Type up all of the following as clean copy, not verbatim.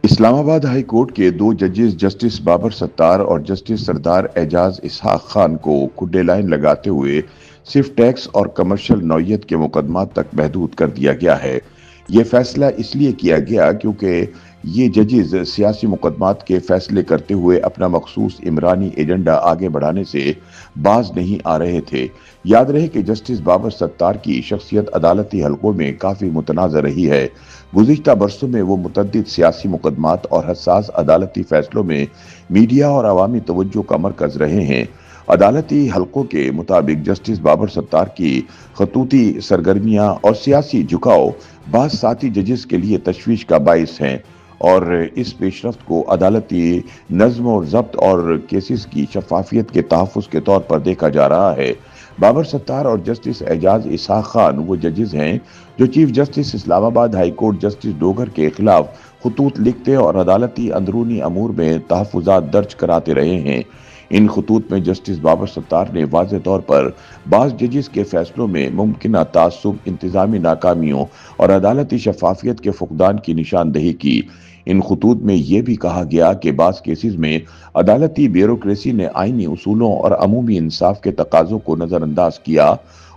اسلام آباد high court کے دو ججز جسٹس بابر ستار اور جسٹس سردار اعجاز اسحاق خان کو کھڈے لائن لگاتے ہوئے صرف ٹیکس اور کمرشل نوعیت کے مقدمات تک محدود کر دیا گیا ہے۔ یہ فیصلہ اس لیے کیا گیا کیونکہ یہ ججز سیاسی مقدمات کے فیصلے کرتے ہوئے اپنا مخصوص عمرانی ایجنڈا آگے بڑھانے سے باز نہیں آ رہے تھے۔ یاد رہے کہ جسٹس بابر ستار کی شخصیت عدالتی حلقوں میں کافی متنازع رہی ہے۔ گزشتہ برسوں میں وہ متعدد سیاسی مقدمات اور حساس عدالتی فیصلوں میں میڈیا اور عوامی توجہ کا مرکز رہے ہیں۔ عدالتی حلقوں کے مطابق جسٹس بابر ستار کی خطوطی سرگرمیاں اور سیاسی جھکاؤ بعض ساتھی ججز کے لیے تشویش کا باعث ہیں اور اس پیش رفت کو عدالتی نظم و ضبط اور کیسز کی شفافیت کے تحفظ کے طور پر دیکھا جا رہا ہے۔ بابر ستار اور جسٹس اعجاز اسحاق خان وہ ججز ہیں جو چیف جسٹس اسلام آباد ہائی کورٹ جسٹس ڈوگر کے خلاف خطوط لکھتے اور عدالتی اندرونی امور میں تحفظات درج کراتے رہے ہیں۔ ان خطوط میں جسٹس بابر ستار نے واضح طور پر بعض ججز کے فیصلوں میں ممکنہ تعصب، انتظامی ناکامیوں اور عدالتی شفافیت کے فقدان کی نشاندہی کی۔ ان خطوط میں یہ بھی کہا گیا کہ بعض کیسز میں عدالتی بیوروکریسی نے آئینی اصولوں اور عمومی انصاف کے تقاضوں کو نظر انداز کیا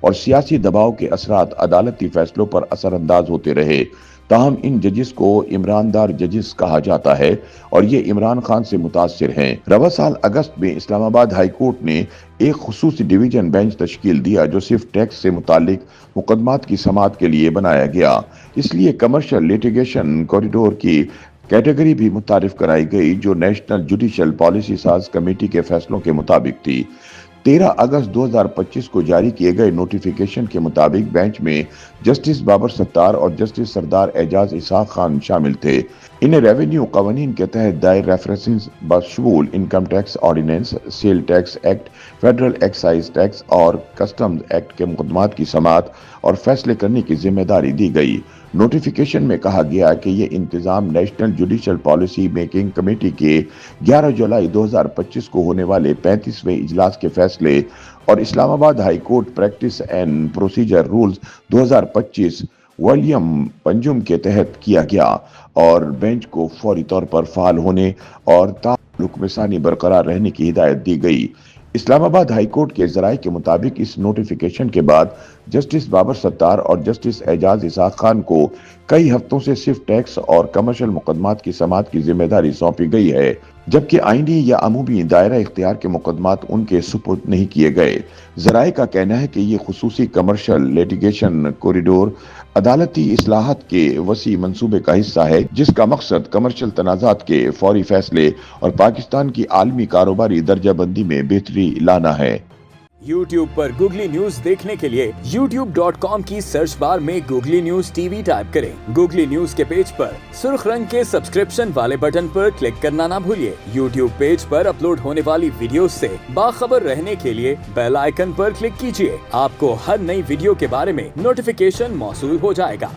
اور سیاسی دباؤ کے اثرات عدالتی فیصلوں پر اثر انداز ہوتے رہے۔ تاہم ان ججز کو عمران دار ججز کہا جاتا ہے اور یہ عمران خان سے متاثر ہیں۔ رواں سال اگست میں اسلام آباد ہائی کورٹ نے ایک خصوصی ڈویژن بینچ تشکیل دیا جو صرف ٹیکس سے متعلق مقدمات کی سماعت کے لیے بنایا گیا۔ اس لیے کمرشل لیٹیگیشن کوریڈور کی کیٹیگری بھی متعارف کرائی گئی جو نیشنل جوڈیشل پالیسی ساز کمیٹی کے فیصلوں کے مطابق تھی۔ 13 اگست 2025 کو جاری کیے گئے نوٹیفیکیشن کے مطابق بینچ میں جسٹس بابر ستار اور جسٹس سردار اعجاز اسحاق خان شامل تھے۔ انہیں ریونیو قوانین کے تحت دائر ریفرنسز بشمول income tax ordinance, sales tax act, federal excise tax اور کسٹمز ایکٹ کے مقدمات کی سماعت اور فیصلے کرنے کی ذمہ داری دی گئی۔ نوٹیفیکیشن میں کہا گیا کہ یہ انتظام national judicial policy making committee کے 11 جولائی 2025 کو ہونے والے 35ویں اجلاس کے فیصلے اور Islamabad high court practice and procedure rules 2025 volume 5 کے تحت کیا گیا اور بینچ کو فوری طور پر فعال ہونے اور حکم ثانی برقرار رہنے کی ہدایت دی گئی۔ اسلام آباد ہائی کورٹ کے ذرائع کے مطابق اس نوٹیفیکیشن کے بعد جسٹس بابر ستار اور جسٹس اعجاز اسحاق خان کو کئی ہفتوں سے صرف ٹیکس اور کمرشل مقدمات کی سماعت کی ذمہ داری سونپی گئی ہے، جبکہ آئینی یا عمومی دائرہ اختیار کے مقدمات ان کے سپرد نہیں کیے گئے۔ ذرائع کا کہنا ہے کہ یہ خصوصی کمرشل لیٹیگیشن کوریڈور عدالتی اصلاحات کے وسیع منصوبے کا حصہ ہے جس کا مقصد کمرشل تنازعات کے فوری فیصلے اور پاکستان کی عالمی کاروباری درجہ بندی میں بہتری لانا ہے۔ YouTube پر گوگلی نیوز دیکھنے کے لیے youtube.com کی سرچ بار میں googly news T V type کریں۔ گوگلی نیوز کے پیج پر سرخ رنگ کے سبسکرپشن والے بٹن پر کلک کرنا نہ بھولیے۔ YouTube پیج پر اپلوڈ ہونے والی ویڈیوز سے باخبر رہنے کے لیے بیل آئیکن پر کلک کیجیے۔ آپ کو ہر نئی ویڈیو کے بارے میں نوٹیفیکیشن موصول ہو جائے گا۔